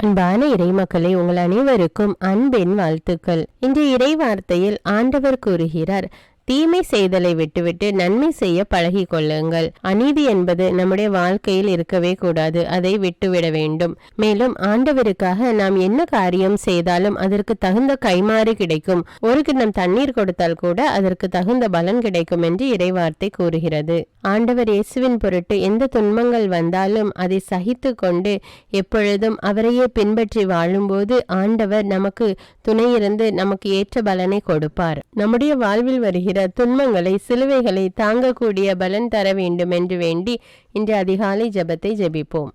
அன்பான இறைமக்களே, உங்கள் அனைவருக்கும் அன்பின் வாழ்த்துக்கள். இன்றைய இறை வார்த்தையில் ஆண்டவர் கூறுகிறார், தீமை செய்தலை விட்டுவிட்டு நன்மை செய்ய பழகி கொள்ளுங்கள். அநீதி என்பது நம்முடைய வாழ்க்கையில் இருக்கவே கூடாது. அதை விட்டுவிட வேண்டும். மேலும் ஆண்டவருக்காக நாம் என்ன காரியம் செய்தாலும் அதற்கு தகுந்த கைமாறு கிடைக்கும். ஒரு கிண்ணம் தண்ணீர் கொடுத்தால் கூட அதற்கு தகுந்த பலன் கிடைக்கும் என்று இறைவார்த்தை கூறுகிறது. ஆண்டவர் இயேசுவின் பொருட்டு எந்த துன்பங்கள் வந்தாலும் அதை சகித்து கொண்டு எப்பொழுதும் அவரையே பின்பற்றி வாழும்போது ஆண்டவர் நமக்கு துணையிருந்து நமக்கு ஏற்ற பலனை கொடுப்பார். நம்முடைய வாழ்வில் வருகிற துன்பங்களை, சிலுவைகளை தாங்கக்கூடிய பலன் தர வேண்டும் என்று வேண்டி இன்று அதிகாலை ஜெபத்தை ஜெபிப்போம்.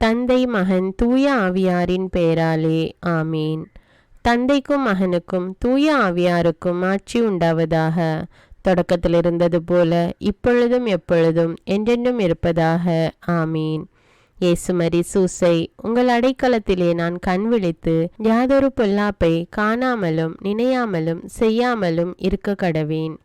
தந்தை, மகன், தூய ஆவியாரின் பெயராலே ஆமீன். தந்தைக்கும் மகனுக்கும் தூய ஆவியாருக்கும் ஆட்சி உண்டாவதாக. தொடக்கத்தில் இருந்தது போல இப்பொழுதும் எப்பொழுதும் என்றென்றும் இருப்பதாக ஆமீன். இயேசுமரி சூசை, உங்கள் அடைக்கலத்திலே நான் கண் விழித்து யாதொரு பொல்லாப்பை காணாமலும் நினையாமலும் செய்யாமலும் இருக்க கடவேன்.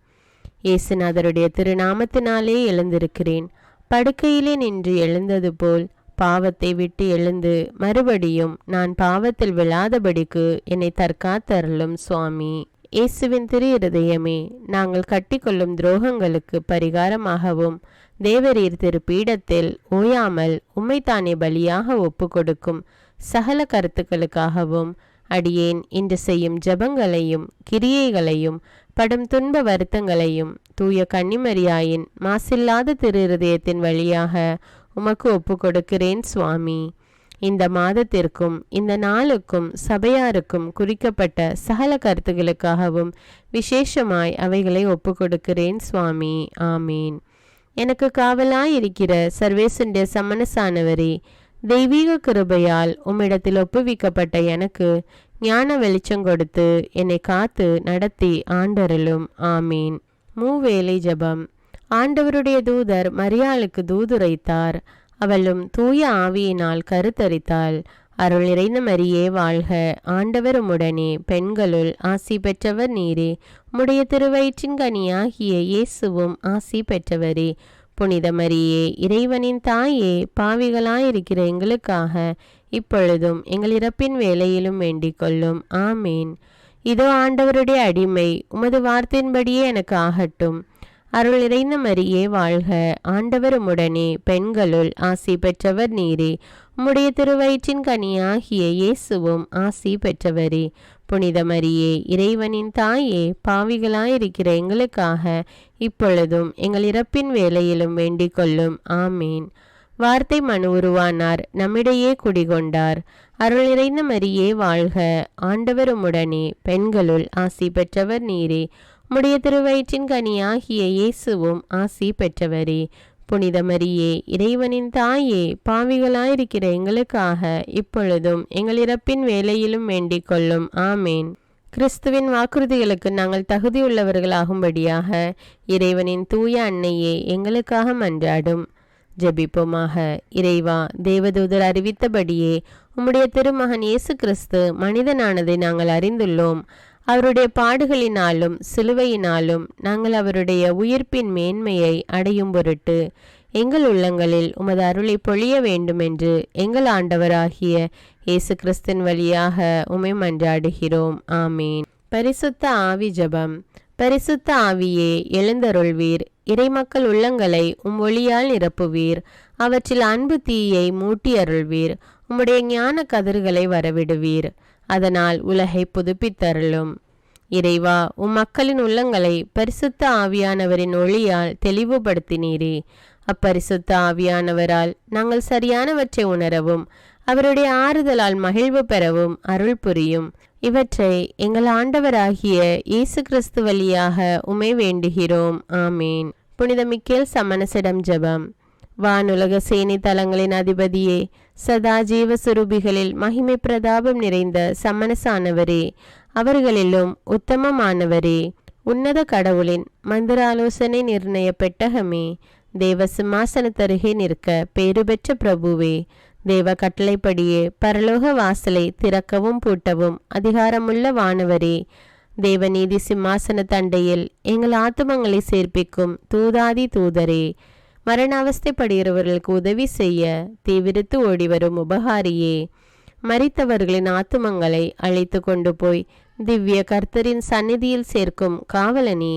இயேசுநாதருடைய திருநாமத்தினாலே எழுந்திருக்கிறேன். படுக்கையிலே நின்று எழுந்தது போல் பாவத்தை விட்டு எழுந்து மறுபடியும் நான் பாவத்தில் விழாதபடிக்கு என்னை தற்காத்தருளும் சுவாமி. இயேசுவின் திரு இருதயமே, நாங்கள் கட்டிக்கொள்ளும் துரோகங்களுக்கு பரிகாரமாகவும் தேவரீர் திரு பீடத்தில் ஓயாமல் உம்மைத்தானே பலியாக ஒப்பு கொடுக்கும் சகல கருத்துக்களுக்காகவும் அடியேன் இன்று செய்யும் ஜபங்களையும் கிரியைகளையும் படும் துன்ப வருத்தங்களையும் தூய கன்னிமரியாயின் மாசில்லாத திரு இருதயத்தின் வழியாக உமக்கு ஒப்பு கொடுக்கிறேன் சுவாமி. இந்த மாதத்திற்கும் இந்த நாளுக்கும் சபையாருக்கும் குறிக்கப்பட்ட சகல கருத்துகளுக்காகவும் விசேஷமாய் அவைகளை ஒப்பு கொடுக்கிறேன் சுவாமி. ஆமீன். எனக்கு காவலாயிருக்கிற சர்வேசுடைய சமனசானவரே, தெய்வீக கிருபையால் உம்மிடத்தில் ஒப்புவிக்கப்பட்ட எனக்கு ஞான வெளிச்சம் கொடுத்து என்னை காத்து நடத்தி ஆண்டருளும். ஆமீன். மூவேளை ஜபம். ஆண்டவருடைய தூதர் மரியாளுக்கு தூதுரைத்தார். அவளும் தூய ஆவியினால் கருத்தரித்தாள். அருள் நிறைந்த மரியே வாழ்க, ஆண்டவர் உம்முடனே, பெண்களுள் ஆசி பெற்றவர் நீரே. உம்முடைய திருவயிற்றின் கனியாகிய இயேசுவும் ஆசி பெற்றவரே. புனித மரியே, இறைவனின் தாயே, பாவிகளாயிருக்கிற எங்களுக்காக இப்பொழுதும் எங்கள் இறப்பின் வேளையிலும் வேண்டிக் கொள்ளும். ஆமீன். இதோ ஆண்டவருடைய அடிமை, உமது வார்த்தையின்படியே எனக்கு ஆகட்டும். அருள் நிறைந்த மரியே வாழ்க, ஆண்டவர் உம்முடனே, பெண்களுள் ஆசி பெற்றவர் நீரே. உம்முடைய திருவயிற்றின் கனியாகிய இயேசுவும் ஆசி பெற்றவரே. புனித மரியே, இறைவனின் தாயே, பாவிகளாயிருக்கிற எங்களுக்காக இப்பொழுதும் எங்கள் இறப்பின் வேளையிலும் வேண்டிக் கொள்ளும். ஆமீன். வார்த்தை மனு உருவானார், நம்மிடையே குடிகொண்டார். அருள் நிறைந்த மரியே வாழ்க, ஆண்டவர் உம்முடனே, பெண்களுள் ஆசி பெற்றவர் நீரே. உம்முடைய திருவயிற்றின் கனியாகிய இயேசுவும் ஆசி பெற்றவரே. புனித மரியே, இறைவனின் தாயே, பாவிகளாயிருக்கிற எங்களுக்காக இப்பொழுதும் எங்கள் இறப்பின் வேளையிலும் வேண்டிக் கொள்ளும். ஆமேன். கிறிஸ்துவின் வாக்குறுதிகளுக்கு நாங்கள் தகுதியுள்ளவர்களாகும்படியாக இறைவனின் தூய அன்னையே எங்களுக்காக மன்றாடும். ஜெபிப்போமாக. இறைவா, தேவதூதர் அறிவித்தபடியே உம்முடைய திருமகன் இயேசு கிறிஸ்து மனிதனானதை நாங்கள் அறிந்துள்ளோம். அவருடைய பாடுகளினாலும் சிலுவையினாலும் நாங்கள் அவருடைய உயிர்ப்பின் மேன்மையை அடையும் பொருட்டு எங்கள் உள்ளங்களில் உமது அருளை பொழிய வேண்டுமென்று எங்கள் ஆண்டவராகிய இயேசு கிறிஸ்தின் வழியாக உம்மை மன்றாடுகிறோம். ஆமீன். பரிசுத்த ஆவி ஜபம். பரிசுத்த ஆவியே, எழுந்தருள்வீர். இறைமக்கள் உள்ளங்களை ஒளியால் நிரப்புவீர். அவற்றில் அன்பு தீயை மூட்டி அருள்வீர். உம்முடைய ஞான கதிர்களை வரவிடுவீர். அதனால் உலகை புதுப்பித்தருளும். இறைவா, மக்களின் உள்ளங்களை பரிசுத்த ஆவியானவரின் ஒளியால் தெளிவுபடுத்தினீரே. அப்பரிசுத்த ஆவியானவரால் நாங்கள் சரியானவற்றை உணரவும் அவருடைய ஆறுதலால் மகிழ்வு பெறவும் அருள் புரியும். இவற்றை எங்கள் ஆண்டவராகிய இயேசு கிறிஸ்து வழியாக உம்மை வேண்டுகிறோம். ஆமீன். புனித மிக்கேல் சமணசிடம் ஜெபம். வானுலக சேனை தலங்களின் அதிபதியே, சதா ஜீவ சுரூபிகளில் மகிமை பிரதாபம் நிறைந்த சமணசானவரே, அவர்களிலும் உத்தமமானவரே, உன்னத கடவுளின் மந்திராலோசனை நிர்ணய பெட்டகமே, தேவ சிம்மாசனத்தருகே நிற்க பேறு பெற்ற பிரபுவே, தேவ கட்டளைப்படியே பரலோக வாசலை திறக்கவும் பூட்டவும் அதிகாரமுள்ள வானவரே, தேவநீதி சிம்மாசன தண்டையில் எங்கள் ஆத்துமங்களை சேர்ப்பிக்கும் தூதாதி தூதரே, மரண அவஸ்தைப்படுகிறவர்களுக்கு உதவி செய்ய தீவிரித்து ஓடிவரும் உபகாரியே, மரித்தவர்களின் ஆத்துமங்களை அழைத்து கொண்டு போய் திவ்ய கர்த்தரின் சந்நிதியில் சேர்க்கும் காவலனே,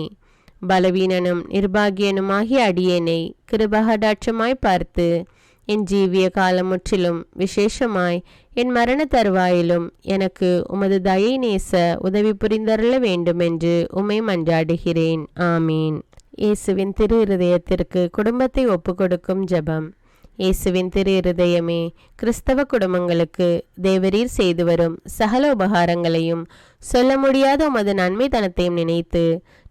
பலவீனனும் நிர்பாகியனுமாகிய அடியேனை கிருபகடாட்சமாய் பார்த்து என் ஜீவிய காலம் முற்றிலும் விசேஷமாய் என் மரண தருவாயிலும் எனக்கு உமது தயை நேச உதவி புரிந்தருள வேண்டுமென்று உம்மை மன்றாடுகிறேன். ஆமீன். இயேசுவின் திரு இருதயத்திற்கு குடும்பத்தை ஒப்புக்கொடுக்கும் ஜெபம். இயேசுவின் திரு இருதயமே, கிறிஸ்தவ குடும்பங்களுக்கு தேவரீர் செய்து வரும் சகல உபகாரங்களையும் சொல்ல முடியாத உமது நன்மைத்தனத்தையும் நினைத்து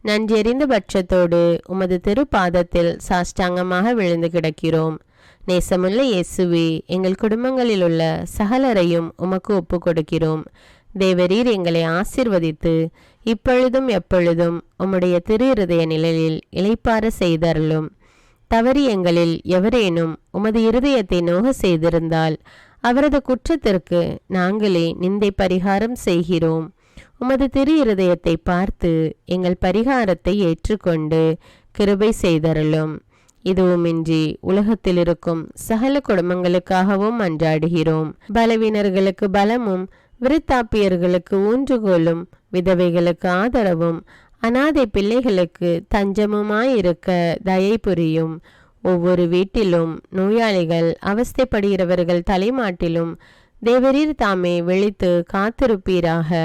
நன்றெறிந்த பட்சத்தோடு உமது திரு பாதத்தில் சாஷ்டாங்கமாக விழுந்து கிடக்கிறோம். நேசமுள்ள இயேசுவே, எங்கள் குடும்பங்களில் உள்ள சகலரையும் உமக்கு ஒப்பு கொடுக்கிறோம். தேவரீர் எங்களை ஆசிர்வதித்து இப்பொழுதும் எப்பொழுதும் உம்முடைய திரு இருதய நிழலில் இளைப்பார செய்தருளும். தவறி எங்களில் எவரேனும் உமது இருதயத்தை நோக செய்திருந்தால் அவரது குற்றத்திற்கு நாங்களே நிந்தை பரிகாரம் செய்கிறோம். உமது திரு இருதயத்தை பார்த்து எங்கள் பரிகாரத்தை ஏற்றுக்கொண்டு கிருபை செய்தருளும். இதுவுமின்றி உலகத்தில் இருக்கும் சகல குடும்பங்களுக்காகவும் மன்றாடுகிறோம். பலவீனர்களுக்கு பலமும், விருத்தாப்பியர்களுக்கு ஊன்றுகோலும், விதவைகளுக்கு ஆதரவும், அனாதை பிள்ளைகளுக்கு தஞ்சமுமாயிருக்க தயை புரியும். ஒவ்வொரு வீட்டிலும் நோயாளிகள் அவஸ்தைப்படுகிறவர்கள் தலைமாட்டிலும் தேவரீர் தாமே விழித்து காத்திருப்பீராக.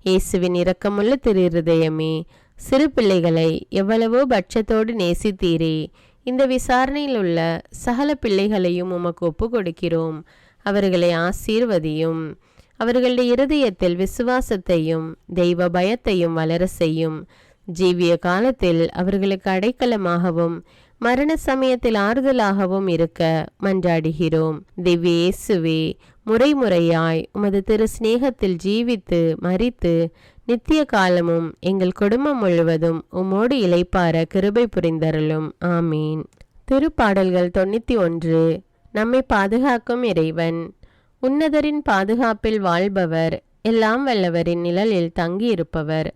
இயேசுவின் இரக்கமுள்ள திரு இருதயமே, சிறு பிள்ளைகளை எவ்வளவோ பட்சத்தோடு நேசித்தீரே. இந்த விசாரணையில் உள்ள சகல பிள்ளைகளையும் உமக்கு ஒப்பு கொடுக்கிறோம். அவர்களை ஆசீர்வதியும். அவர்களுடைய இருதயத்தில் விசுவாசத்தையும் தெய்வ பயத்தையும் வளர செய்யும். ஜீவிய காலத்தில் அவர்களுக்கு அடைக்கலமாகவும் மரண சமயத்தில் ஆறுதலாகவும் இருக்க மன்றாடுகிறோம். திவ்ய இயேசுவே, முறைமுறையாய் உமது திரு சிநேகத்தில் ஜீவித்து மரித்து நித்திய காலமும் எங்கள் குடும்பம் முழுவதும் உம்மோடு இளைப்பார கிருபை புரிந்தருளும். ஆமீன். திருப்பாடல்கள் 91. நம்மை பாதுகாக்கும் இறைவன். உன்னதரின் பாதுகாப்பில் வாழ்பவர், எல்லாம் வல்லவரின் நிழலில் தங்கியிருப்பவர்.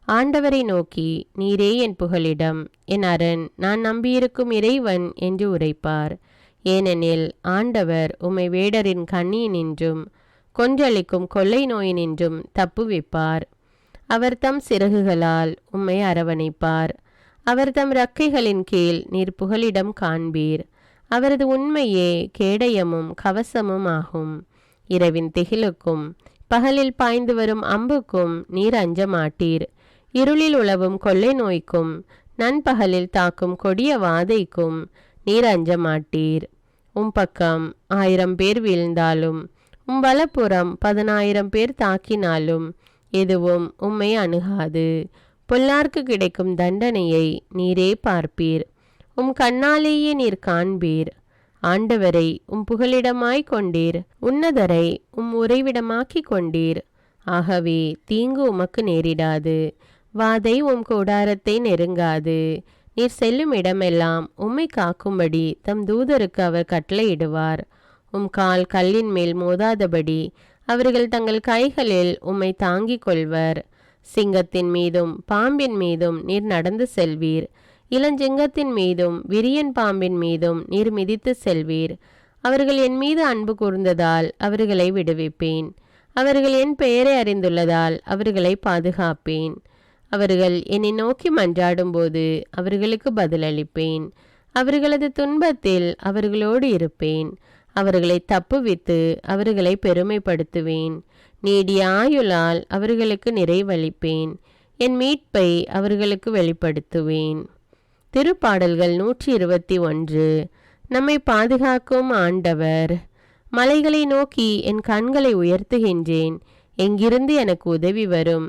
ஆண்டவரை நோக்கி, நீரே என் புகலிடம், என் அரண், நான் நம்பியிருக்கும் இறைவன் என்று உரைப்பார். ஏனெனில் ஆண்டவர் உம்மை வேடரின் கண்ணியினின்றும் கொன்றளிக்கும் கொள்ளை நோயினின்றும் தப்புவிப்பார். அவர் தம் சிறகுகளால் உம்மை அரவணைப்பார். அவர் தம் இறக்கைகளின் கீழ் நீர் புகலிடம் காண்பீர். அவரது உண்மையே கேடயமும் கவசமும் ஆகும். இரவின் திகிலுக்கும் பகலில் பாய்ந்து வரும் அம்புக்கும் நீர் அஞ்ச மாட்டீர். இருளில் உலவும் கொள்ளை நோய்க்கும் நண்பகலில் தாக்கும் கொடிய வாதைக்கும் நீர் அஞ்ச மாட்டீர். பக்கம் 1000 பேர் வீழ்ந்தாலும் வலப்புறம் 10,000 பேர் தாக்கினாலும் எதுவும் உம்மை அணுகாது. பொல்லார்க்கு கிடைக்கும் தண்டனையை நீரே பார்ப்பீர். கண்ணாலேயே நீர் காண்பீர். ஆண்டவரை புகலிடமாய் கொண்டீர். உன்னதரை உறைவிடமாக்கி கொண்டீர். ஆகவே தீங்கு உமக்கு நேரிடாது. வாதை கூடாரத்தை நெருங்காது. நீர் செல்லும் இடமெல்லாம் உம்மை காக்கும்படி தம் தூதருக்கு அவர் கட்டளையிடுவார். கால் கல்லின் மேல் மோதாதபடி அவர்கள் தங்கள் கைகளில் உம்மை தாங்கிக் கொள்வர். சிங்கத்தின் மீதும் பாம்பின் மீதும் நீர் நடந்து செல்வீர். இளஞ்சிங்கத்தின் மீதும் விரியன் பாம்பின் மீதும் நீர் மிதித்து செல்வீர். அவர்கள் என் மீது அன்பு கூர்ந்ததால் அவர்களை விடுவிப்பேன். அவர்கள் என் பெயரை அறிந்துள்ளதால் அவர்களை பாதுகாப்பேன். அவர்கள் என்னை நோக்கி மன்றாடும் போது அவர்களுக்கு பதிலளிப்பேன். அவர்களது துன்பத்தில் அவர்களோடு இருப்பேன். அவர்களை தப்புவித்து அவர்களை பெருமைப்படுத்துவேன். நீடிய ஆயுளால் அவர்களுக்கு நிறைவளிப்பேன். என் மீட்பை அவர்களுக்கு வெளிப்படுத்துவேன். திருப்பாடல்கள் 121. நம்மை பாதுகாக்கும் ஆண்டவர். மலைகளை நோக்கி என் கண்களை உயர்த்துகின்றேன். எங்கிருந்து எனக்கு உதவி வரும்?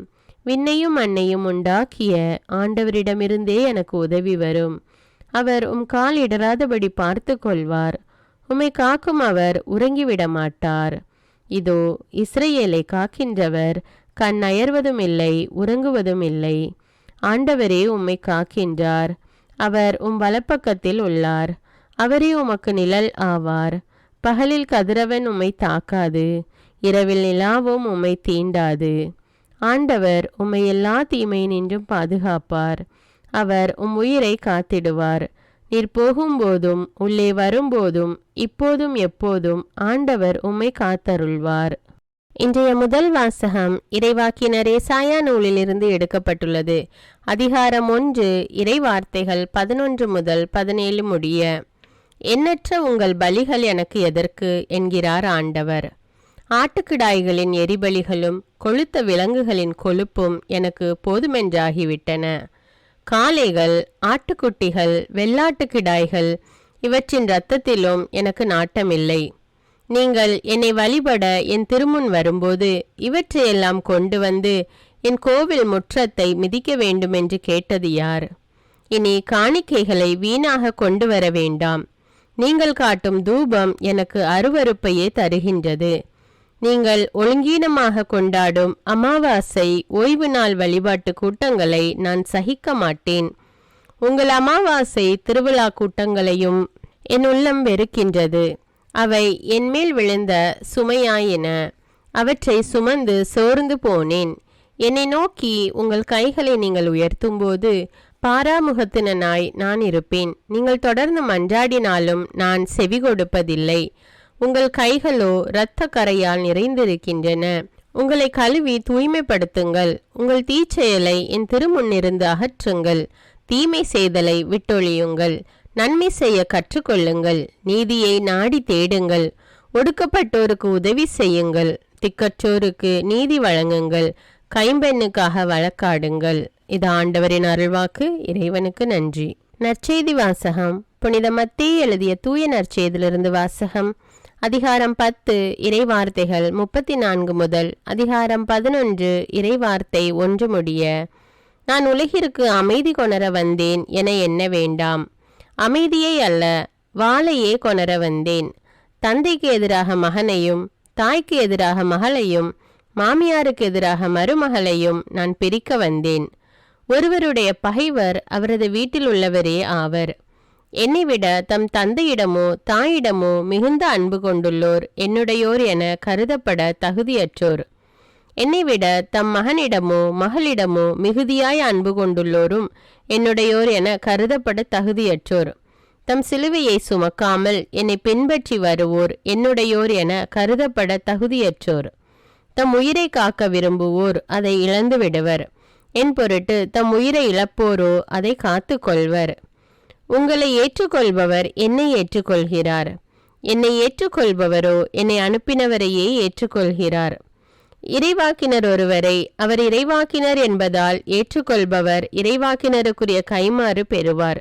விண்ணையும் மண்ணையும் உண்டாக்கிய ஆண்டவரிடமிருந்தே எனக்கு உதவி வரும். அவர் கால் இடராதபடி பார்த்து கொள்வார். உம்மை காக்கும் அவர் உறங்கிவிட மாட்டார். இதோ இஸ்ரவேலை காக்கின்றவர் கண் அயர்வதும் இல்லை, உறங்குவதும் இல்லை. ஆண்டவரே உம்மை காக்கின்றார். அவர் வலப்பக்கத்தில் உள்ளார். அவரே உமக்கு நிழல் ஆவார். பகலில் கதிரவன் உம்மை தாக்காது, இரவில் நிலாவும் உம்மை தீண்டாது. ஆண்டவர் உம்மை எல்லா தீமையினின்றும் பாதுகாப்பார். அவர் உயிரை காத்திடுவார். நீர் போகும்போதும் உள்ளே வரும்போதும் இப்போதும் எப்போதும் ஆண்டவர் உம்மை காத்தருள்வார். இன்றைய முதல் வாசகம் இறைவாக்கினர் ஏசாயா நூலிலிருந்து எடுக்கப்பட்டுள்ளது. அதிகாரம் 1, இறைவார்த்தைகள் 11 முதல் 17 முடிய. எண்ணற்ற உங்கள் பலிகள் எனக்கு எதற்கு என்கிறார் ஆண்டவர். ஆட்டுக்கிடாய்களின் எரிபலிகளும் கொழுத்த விலங்குகளின் கொழுப்பும் எனக்கு போதுமென்றாகிவிட்டன. காளைகள், ஆட்டுக்குட்டிகள், வெள்ளாட்டுக்கிடாய்கள் இவற்றின் இரத்தத்திலும் எனக்கு நாட்டமில்லை. நீங்கள் என்னை வழிபட என் திருமுன் வரும்போது இவற்றையெல்லாம் கொண்டு வந்து என் கோவில் முற்றத்தை மிதிக்க வேண்டுமென்று கேட்டது யார்? இனி காணிக்கைகளை வீணாக கொண்டு வர வேண்டாம். நீங்கள் காட்டும் தூபம் எனக்கு அருவருப்பையே தருகின்றது. நீங்கள் ஒழுங்கீனமாக கொண்டாடும் அமாவாசை, ஓய்வு நாள் வழிபாட்டு கூட்டங்களை நான் சகிக்க மாட்டேன். உங்கள் அமாவாசை திருவிழா கூட்டங்களையும் என் உள்ளம் வெறுக்கின்றது. அவை என்மேல் விழுந்த சுமையாயின. அவற்றை சுமந்து சோர்ந்து போனேன். என்னை நோக்கி உங்கள் கைகளை நீங்கள் உயர்த்தும்போது பாராமுகத்தினாய் நான் இருப்பேன். நீங்கள் தொடர்ந்து மன்றாடினாலும் நான் செவி கொடுப்பதில்லை. உங்கள் கைகளோ இரத்த கரையால் நிறைந்திருக்கின்றன. உங்களை கழுவி தூய்மைப்படுத்துங்கள். உங்கள் தீச்செயலை என் திருமுன்னிருந்து அகற்றுங்கள். தீமை செய்தலை விட்டொழியுங்கள். நன்மை செய்ய கற்றுக்கொள்ளுங்கள். நீதியை நாடி தேடுங்கள். ஒடுக்கப்பட்டோருக்கு உதவி செய்யுங்கள். திக்கற்றோருக்கு நீதி வழங்குங்கள். கைம்பெண்ணுக்காக வழக்காடுங்கள். இது ஆண்டவரின் அருள்வாக்கு. இறைவனுக்கு நன்றி. நற்செய்தி வாசகம். புனித மத்தேயு எழுதிய தூய நற்செய்தியிலிருந்து வாசகம். அதிகாரம் 10, இறைவார்த்தைகள் 34 முதல் அதிகாரம் 11, இறைவார்த்தை 1 முடிய. நான் உலகிற்கு அமைதி கொணர வந்தேன் என எண்ண வேண்டாம். அமைதியை அல்ல, வாளையே கொணர வந்தேன். தந்தைக்கு எதிராக மகனையும், தாய்க்கு எதிராக மகளையும், மாமியாருக்கு எதிராக மருமகளையும் நான் பிரிக்க வந்தேன். ஒருவருடைய பகைவர் அவரது வீட்டில் உள்ளவரே ஆவர். என்னை விட தம் தந்தையிடமோ தாயிடமோ மிகுந்த அன்பு கொண்டுள்ளோர் என்னுடையோர் என கருதப்பட தகுதியற்றோர். என்னை விட தம் மகனிடமோ மகளிடமோ மிகுதியாய் அன்பு கொண்டுள்ளோரும் என்னுடையோர் என கருதப்பட தகுதியற்றோர். தம் சிலுவையை சுமக்காமல் என்னை பின்பற்றி வருவோர் என்னுடையோர் என கருதப்பட தகுதியற்றோர். தம் உயிரை காக்க விரும்புவோர் அதை இழந்து விடுவர். என் பொருட்டு தம் உயிரை இழப்போரோ அதை காத்து கொள்வர். உங்களை ஏற்றுக்கொள்பவர் என்னை ஏற்றுக்கொள்கிறார். என்னை ஏற்றுக்கொள்பவரோ என்னை அனுப்பினவரையே ஏற்றுக்கொள்கிறார். இறைவாக்கினர் ஒருவரை அவர் இறைவாக்கினர் என்பதால் ஏற்றுக்கொள்பவர் இறைவாக்கினருக்குரிய கைமாறு பெறுவார்.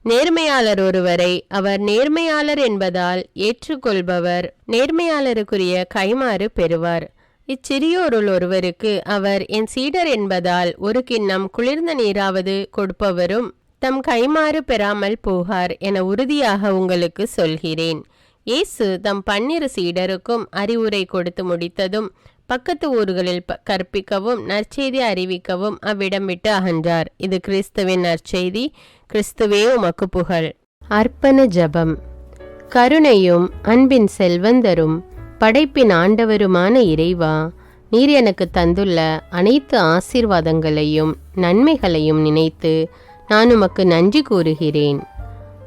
நேர்மையாளர் ஒருவரை அவர் நேர்மையாளர் என்பதால் ஏற்றுக்கொள்பவர் நேர்மையாளருக்குரிய கைமாறு பெறுவார். இச்சிறியோருள் ஒருவருக்கு அவர் என் சீடர் என்பதால் ஒரு கிண்ணம் குளிர்ந்த நீராவது கொடுப்பவரும் தம் கைமாறு பெறாமல் போகார் என உறுதியாக உங்களுக்கு சொல்கிறேன். இயேசு தம் 12 சீடருக்கும் அறிவுரை கொடுத்து முடித்ததும் பக்கத்து ஊர்களில் கற்பிக்கவும் நற்செய்தி அறிவிக்கவும் அவ்விடம் விட்டு அகன்றார். இது கிறிஸ்துவின் நற்செய்தி. கிறிஸ்துவே உமக்கு புகழ். அர்ப்பண ஜபம். கருணையும் அன்பின் செல்வந்தரும் படைப்பின் ஆண்டவருமான இறைவா, நீர் எனக்கு தந்துள்ள அனைத்து ஆசீர்வாதங்களையும் நன்மைகளையும் நினைத்து நான் உமக்கு நன்றி கூறுகிறேன்.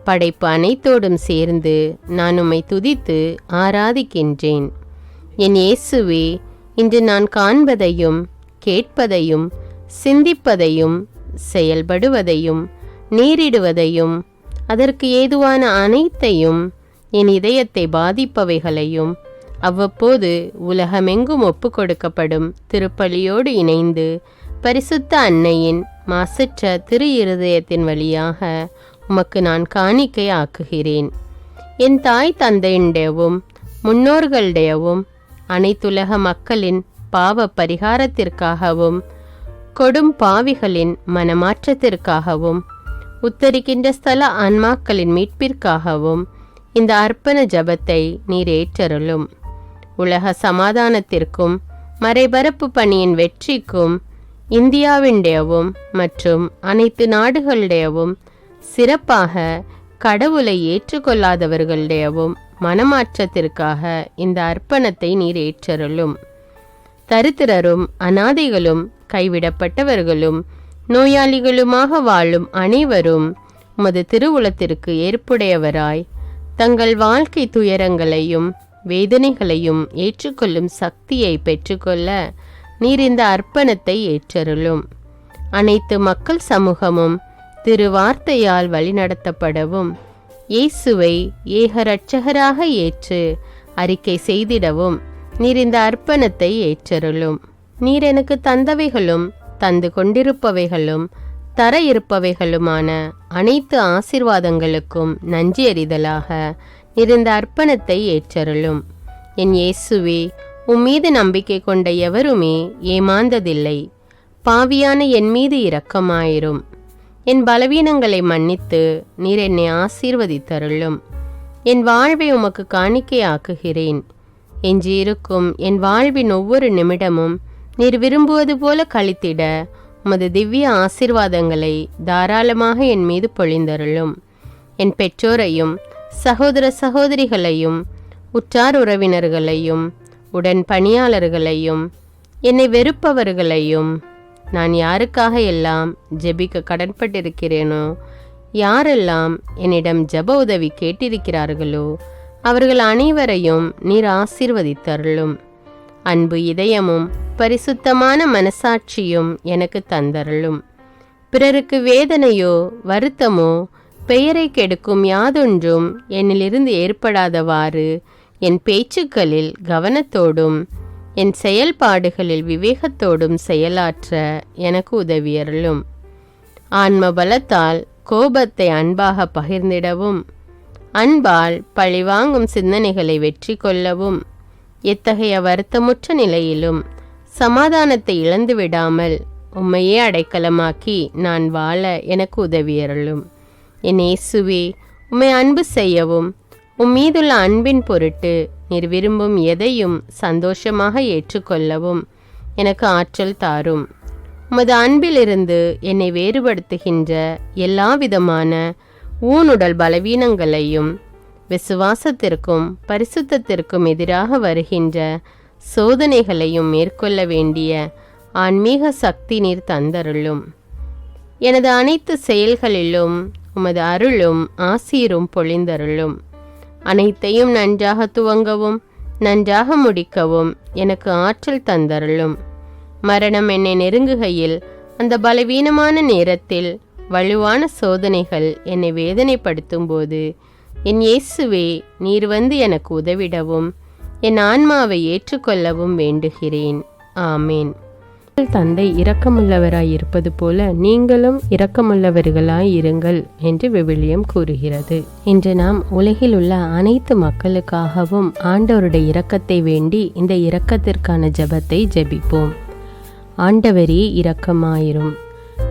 படைப்பு அனைத்தோடும் சேர்ந்து நான் உம்மை துதித்து ஆராதிக்கின்றேன். என் இயேசுவே, இன்று நான் காண்பதையும் கேட்பதையும் சிந்திப்பதையும் செயல்படுவதையும் நேரிடுவதையும் அதற்கு ஏதுவான அனைத்தையும் என் இதயத்தை பாதிப்பவைகளையும் அவ்வப்போது உலகமெங்கும் ஒப்பு கொடுக்கப்படும் திருப்பலியோடு இணைந்து பரிசுத்த அன்னையின் மாசற்ற திரு இருதயத்தின் வழியாக உமக்கு நான் காணிக்கை ஆக்குகிறேன். என் தாய் தந்தையுடையவும் முன்னோர்களுடையவும் அனைத்துலக மக்களின் பாவ பரிகாரத்திற்காகவும் கொடும் பாவிகளின் மனமாற்றத்திற்காகவும் உத்தரிக்கின்ற ஸ்தல ஆன்மாக்களின் மீட்பிற்காகவும் இந்த அர்ப்பண ஜபத்தை நீர் ஏற்றருளும். உலக சமாதானத்திற்கும் மறைபரப்பு பணியின் வெற்றிக்கும் இந்தியாவினுடையவும் மற்றும் அனைத்து நாடுகளுடையவும் சிறப்பாக கடவுளை ஏற்றுக்கொள்ளாதவர்களுடையவும் மனமாற்றத்திற்காக இந்த அர்ப்பணத்தை நீர் ஏற்றருளும். தரித்திரரும் அனாதைகளும் கைவிடப்பட்டவர்களும் நோயாளிகளுமாக வாழும் அனைவரும் உமது திருவுளத்திற்கு ஏற்புடையவராய் தங்கள் வாழ்க்கை துயரங்களையும் வேதனைகளையும் ஏற்றுக்கொள்ளும் சக்தியை பெற்றுக்கொள்ள நீர் இந்த அர்ப்பணத்தை ஏற்றருளும். அனைத்து மக்கள் சமூகமும் திருவார்த்தையால் வழிநடத்தப்படவும் இயேசுவை ஏக இரட்சகராக ஏற்று அறிக்கை செய்திடவும் நீர் இந்த அர்ப்பணத்தை ஏற்றருளும். நீர் எனக்கு தந்தவைகளும் தந்து கொண்டிருப்பவைகளும் தர இருப்பவைகளுமான அனைத்து ஆசீர்வாதங்களுக்கும் நன்றி அறிதலாக நீர் இந்த அர்ப்பணத்தை ஏற்றருளும். என் இயேசுவே, உம்மீது நம்பிக்கை கொண்ட எவருமே ஏமாந்ததில்லை. பாவியான என் மீது இரக்கமாயிரும். என் பலவீனங்களை மன்னித்து நீர் என்னை ஆசீர்வதித்தருளும். என் வாழ்வை உமக்கு காணிக்கையாக்குகிறேன். எஞ்சியிருக்கும் என் வாழ்வின் ஒவ்வொரு நிமிடமும் நீர் விரும்புவது போல கழித்திட உமது திவ்ய ஆசீர்வாதங்களை தாராளமாக என் மீது பொழிந்தருளும். என் பெற்றோரையும் சகோதர சகோதரிகளையும் உற்றார் உறவினர்களையும் உடன் பணியாளர்களையும் என்னை வெறுப்பவர்களையும் நான் யாருக்காக எல்லாம் ஜெபிக்க கடன்பட்டிருக்கிறேனோ, யாரெல்லாம் என்னிடம் ஜெப உதவி கேட்டிருக்கிறார்களோ அவர்கள் அனைவரையும் நீர் ஆசீர்வதித்தருளும். அன்பு இதயமும் பரிசுத்தமான மனசாட்சியும் எனக்கு தந்தருளும். பிறருக்கு வேதனையோ வருத்தமோ பெயரை கெடுக்கும் யாதொன்றும் என்னிலிருந்து ஏற்படாதவாறு என் பேச்சுக்களில் கவனத்தோடும் என் செயல்பாடுகளில் விவேகத்தோடும் செயலாற்ற எனக்கு உதவியருளும். ஆன்ம பலத்தால் கோபத்தை அன்பாக பகிர்ந்திடவும் அன்பால் பழிவாங்கும் சிந்தனைகளை வெற்றி கொள்ளவும் எத்தகைய வருத்தமுற்ற நிலையிலும் சமாதானத்தை இழந்து விடாமல் உம்மையே அடைக்கலமாக்கி நான் வாழ எனக்கு உதவியருளும். என் இயேசுவே, உம்மை அன்பு செய்யவும் உம்மீதுள்ள அன்பின் பொருட்டு நீர் விரும்பும் எதையும் சந்தோஷமாக ஏற்றுக்கொள்ளவும் எனக்கு ஆற்றல் தாரும். உமது அன்பிலிருந்து என்னை வேறுபடுத்துகின்ற எல்லா விதமான ஊனுடல் பலவீனங்களையும் விசுவாசத்திற்கும் பரிசுத்தத்திற்கும் எதிராக வருகின்ற சோதனைகளையும் மேற்கொள்ள வேண்டிய ஆன்மீக சக்தி நீர் தந்தருளும். எனது அனைத்து செயல்களிலும் உமது அருளும் ஆசீரும் பொழிந்தருளும். அனைத்தையும் நன்றாக துவங்கவும் நன்றாக முடிக்கவும் எனக்கு ஆற்றல் தந்தருளும். மரணம் என்னை நெருங்குகையில் அந்த பலவீனமான நேரத்தில் வலுவான சோதனைகள் என்னை வேதனைப்படுத்தும் போது என் இயேசுவே, நீர் வந்து எனக்கு உதவிடவும் என் ஆன்மாவை ஏற்றுக்கொள்ளவும் வேண்டுகிறேன். ஆமேன். தந்தை இரக்கமுள்ளவராய் இருப்பது போல நீங்களும் இரக்கமுள்ளவர்களாய் இருங்கள் என்று விவிலியம் கூறுகிறது. இன்று நாம் உலகில் உள்ள அனைத்து மக்களுக்காகவும் ஆண்டவருடைய இரக்கத்தை வேண்டி இந்த இரக்கத்திற்கான ஜெபத்தை ஜெபிப்போம். ஆண்டவரே இரக்கமாயிரும்.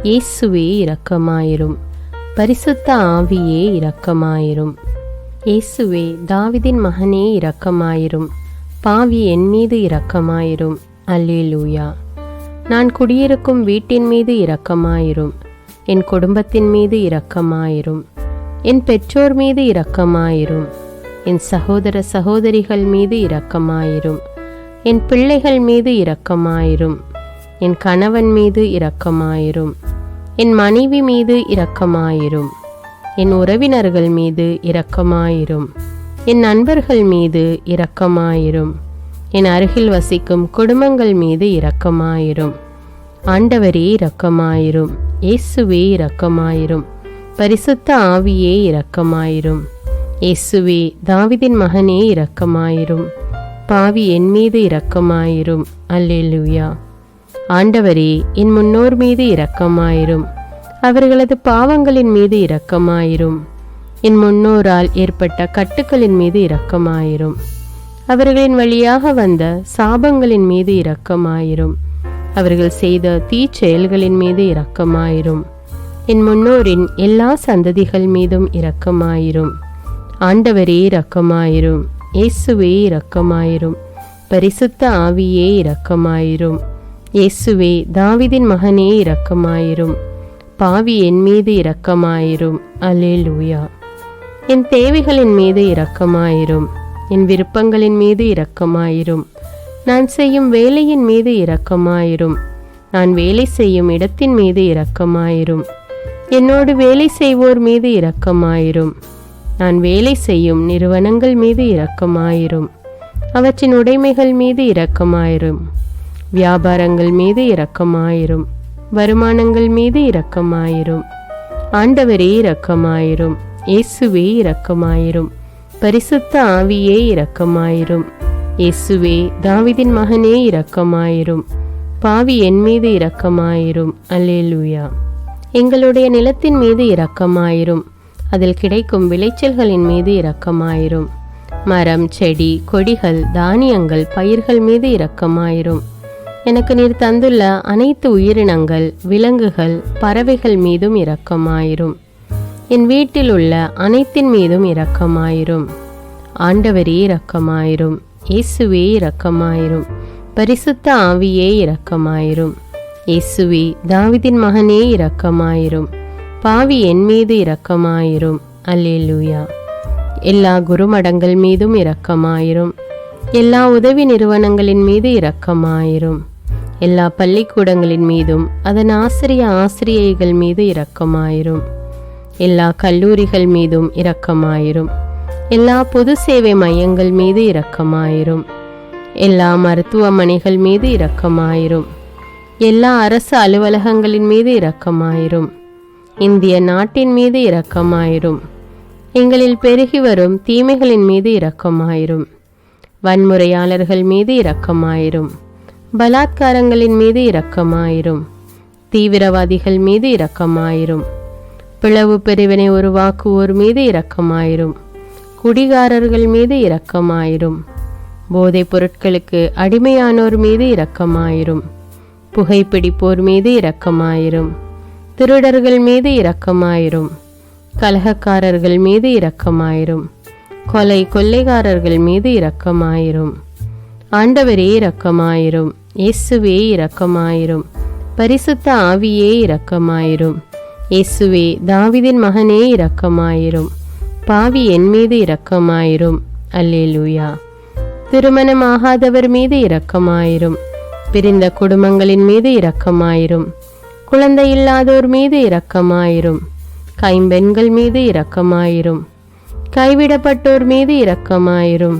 இயேசுவே இரக்கமாயிரும். பரிசுத்த ஆவியே இரக்கமாயிரும். இயேசுவே, தாவீதின் மகனே இரக்கமாயிரும். பாவி என் மீது இரக்கமாயிரும். அல்லேலூயா. நான் குடியிருக்கும் வீட்டின் மீது இரக்கமாயிரும். என் குடும்பத்தின் மீது இரக்கமாயிரும். என் பெற்றோர் மீது இரக்கமாயிரும். என் சகோதர சகோதரிகள் மீது இரக்கமாயிரும். என் பிள்ளைகள் மீது இரக்கமாயிரும். என் கணவன் மீது இரக்கமாயிரும். என் மனைவி மீது இரக்கமாயிரும். என் உறவினர்கள் மீது இரக்கமாயிரும். என் நண்பர்கள் மீது இரக்கமாயிரும். என் அருகில் வசிக்கும் குடும்பங்கள் மீது இரக்கமாயிரும். ஆண்டவரே இரக்கமாயிரும். இயேசுவே இரக்கமாயிரும். பரிசுத்த ஆவியே இரக்கமாயிரும். இயேசுவே, தாவீதின் மகனே இரக்கமாயிரும். பாவி என் மீது இரக்கமாயிரும். அல்லேலூயா. ஆண்டவரே, என் முன்னோர் மீது இரக்கமாயிரும். அவர்களது பாவங்களின் மீது இரக்கமாயிரும். என் முன்னோரால் ஏற்பட்ட கட்டுக்களின் மீது இரக்கமாயிரும். அவர்களின் வழியாக வந்த சாபங்களின் மீது இரக்கமாயிரும். அவர்கள் செய்த தீச்செயல்களின் மீது இரக்கமாயிரும். என் முன்னோரின் எல்லா சந்ததிகள் மீதும் இரக்கமாயிரும். ஆண்டவரே இரக்கமாயிரும். இயேசுவே இரக்கமாயிரும். பரிசுத்த ஆவியே இரக்கமாயிரும். இயேசுவே, தாவீதின் மகனே இரக்கமாயிரும். பாவி என் மீது இரக்கமாயிரும். அல்லேலூயா. என் தேவைகளின் மீது இரக்கமாயிரும். என் விருப்பங்களின் மீது இரக்கமாயிரும். நான் செய்யும் வேலையின் மீது இரக்கமாயிரும். நான் வேலை செய்யும் இடத்தின் மீது இரக்கமாயிரும். என்னோடு வேலை செய்வோர் மீது இரக்கமாயிரும். நான் வேலை செய்யும் நிறுவனங்கள் மீது இரக்கமாயிரும். அவற்றின் உடைமைகள் மீது இரக்கமாயிரும். வியாபாரங்கள் மீது இரக்கமாயிரும். வருமானங்கள் மீது இரக்கமாயிரும். ஆண்டவரே இரக்கமாயிரும். இயேசுவே இரக்கமாயிரும். பரிசுத்த ஆவியே இரக்கமாயிரும். இயேசுவே தாவீதின் மகனே இரக்கமாயிரும். பாவி என் மீது இரக்கமாயிரும். அல்லேலூயா. எங்களுடைய நிலத்தின் மீது இரக்கமாயிரும். அதில் கிடைக்கும் விளைச்சல்களின் மீது இரக்கமாயிரும். மரம், செடி, கொடிகள், தானியங்கள், பயிர்கள் மீது இரக்கமாயிரும். எனக்கு நீர் தந்துள்ள அனைத்து உயிரினங்கள், விலங்குகள், பறவைகள் மீதும் இரக்கமாயிரும். என் வீட்டில் உள்ள அனைத்தின் மீதும் இரக்கமாயிரும். ஆண்டவரே இரக்கமாயிரும். இயேசுவே இரக்கமாயிரும். பரிசுத்த ஆவியே இரக்கமாயிரும். இயேசுவே தாவீதின் மகனே இரக்கமாயிரும். பாவி என் மீது இரக்கமாயிரும். அல்லேலூயா. எல்லா குருமடங்கள் மீதும் இரக்கமாயிரும். எல்லா உதவி நிறுவனங்களின் மீது இரக்கமாயிரும். எல்லா பள்ளிக்கூடங்களின் மீதும் அதன் ஆசிரியைகள் மீது இரக்கமாயிரும். எல்லா கல்லூரிகள் மீதும் இரக்கமாயிரும். எல்லா பொது சேவை மையங்கள் மீது இரக்கமாயிரும். எல்லா மருத்துவமனைகள் மீது இரக்கமாயிரும். எல்லா அரசு அலுவலகங்களின் மீது இரக்கமாயிரும். இந்திய நாட்டின் மீது இரக்கமாயிரும். எங்களில் பெருகி வரும் தீமைகளின் மீது இரக்கமாயிரும். வன்முறையாளர்கள் மீது இரக்கமாயிரும். பலாத்காரங்களின் மீது இரக்கமாயிரும். தீவிரவாதிகள் மீது இரக்கமாயிரும். பிளவு பிரிவினை உருவாக்குவோர் மீது இரக்கமாயிரும். குடிகாரர்கள் மீது இரக்கமாயிரும். போதைப் பொருட்களுக்கு அடிமையானோர் மீது இரக்கமாயிரும். புகைப்பிடிப்போர் மீது இரக்கமாயிரும். திருடர்கள் மீது இரக்கமாயிரும். கலகக்காரர்கள் மீது இரக்கமாயிரும். கொள்ளைக்காரர்கள் மீது இரக்கமாயிரும். ஆண்டவரே இரக்கமாயிரும். இயேசுவே இரக்கமாயிரும். பரிசுத்த ஆவியே இரக்கமாயிரும். இயேசுவே தாவீதின் மகனே இரக்கமாயிரும். பாவி என் மீது இரக்கமாயிரும். அல்லேலூயா. திருமணமாகாதவர் மீது இரக்கமாயிரும். பிரிந்த குடும்பங்களின் மீது இரக்கமாயிரும். குழந்தை இல்லாதோர் மீது இரக்கமாயிரும். கைம்பெண்கள் மீது இரக்கமாயிரும். கைவிடப்பட்டோர் மீது இரக்கமாயிரும்.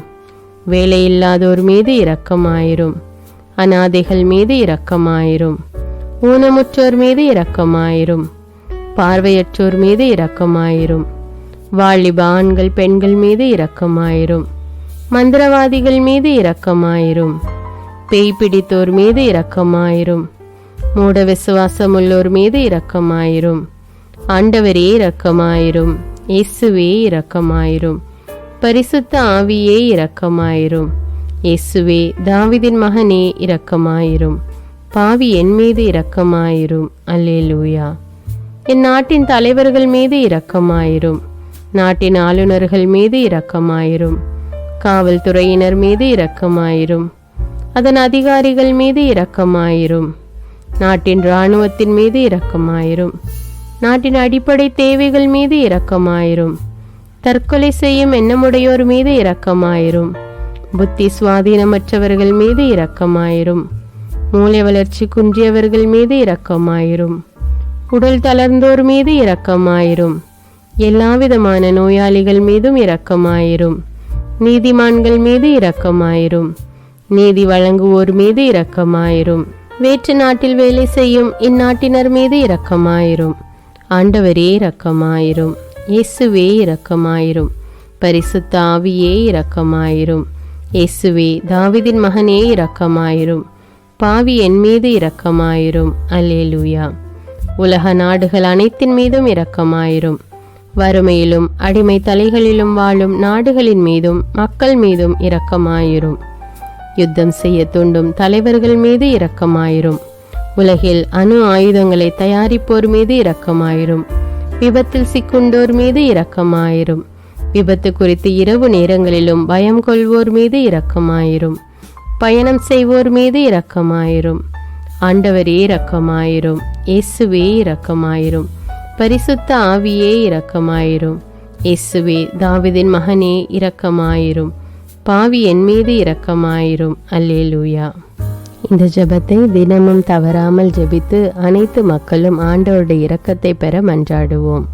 வேலையில்லாதோர் மீது இரக்கமாயிரும். அநாதைகள் மீது இரக்கமாயிரும். ஊனமுற்றோர் மீது இரக்கமாயிரும். பார்வையற்றோர் மீது இரக்கமாயிரும். வாலிப ஆண்கள் பெண்கள் மீது இரக்கமாயிரும். மந்திரவாதிகள் மீது இரக்கமாயிரும். பேய் பிடித்தோர் மீது இரக்கமாயிரும். மூட விசுவாசமுள்ளோர் மீது இரக்கமாயிரும். ஆண்டவரே இரக்கமாயிரும். இயேசுவே இரக்கமாயிரும். பரிசுத்த ஆவியே இரக்கமாயிரும். இயேசுவே தாவீதின் மகனே இரக்கமாயிரும். பாவி என் மீது இரக்கமாயிரும். அல்லேலூயா. என் நாட்டின் தலைவர்கள் மீது இரக்கமாயிரும். நாட்டின் ஆளுநர்கள் மீது இரக்கமாயிரும். காவல்துறையினர் மீது இரக்கமாயிரும். அதன் அதிகாரிகள் மீது இரக்கமாயிரும். நாட்டின் இராணுவத்தின் மீது இரக்கமாயிரும். நாட்டின் அடிப்படை தேவைகள் மீது இரக்கமாயிரும். தற்கொலை செய்யும் எண்ணமுடையோர் மீது இரக்கமாயிரும். புத்தி சுவாதீனமற்றவர்கள் மீது இரக்கமாயிரும். மூளை வளர்ச்சி குன்றியவர்கள் மீது இரக்கமாயிரும். உடல் தளர்ந்தோர் மீது இரக்கமாயிரும். எல்லாவிதமான நோயாளிகள் மீதும் இரக்கமாயிரும். நீதிமான்கள் மீது இரக்கமாயிரும். நீதி வழங்குவோர் மீது இரக்கமாயிரும். வேற்று நாட்டில் வேலை செய்யும் இந்நாட்டினர் மீது இரக்கமாயிரும். ஆண்டவரே இரக்கமாயிரும். இயேசுவே இரக்கமாயிரும். பரிசுத்த ஆவியே இரக்கமாயிரும். இயேசுவே தாவீதின் மகனே இரக்கமாயிரும். பாவி என் மீது இரக்கமாயிரும். அல்லேலூயா. உலக நாடுகள் அனைத்தின் மீதும் இரக்கமாயிரும். வறுமையிலும் அடிமை தலைகளிலும் வாழும் நாடுகளின் மீதும் மக்கள் மீதும் இரக்கமாயிரும். யுத்தம் செய்ய தூண்டும் தலைவர்கள் மீது இரக்கமாயிரும். உலகில் அணு ஆயுதங்களை தயாரிப்போர் மீது இரக்கமாயிரும். விபத்தில் சிக்குண்டோர் மீது இரக்கமாயிரும். விபத்து குறித்து இரவு நேரங்களிலும் பயம் கொள்வோர் மீது இரக்கமாயிரும். பயணம் செய்வோர் மீது இரக்கமாயிரும். ஆண்டவரே இரக்கமாயிரும். இயேசுவே இரக்கமாயிரும். பரிசுத்த ஆவியே இரக்கமாயிரும். இயேசுவே தாவீதின் மகனே இரக்கமாயிரும். பாவி என் மீது இரக்கமாயிரும். அல்லேலூயா. இந்த ஜெபத்தை தினமும் தவறாமல் ஜெபித்து அனைத்து மக்களும் ஆண்டவருடைய இரக்கத்தை பெற மன்றாடுவோம்.